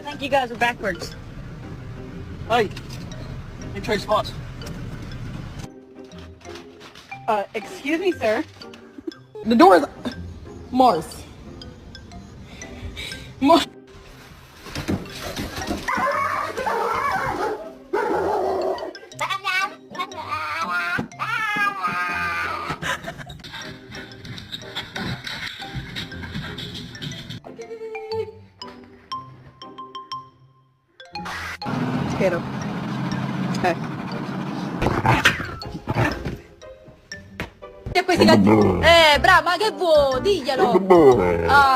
think you guys are backwards. Hey, you trade spots. Excuse me, sir. The door is Mars. Mars. Potato. Okay. E poi si brava, ma che vuoi? Diglielo! Ah.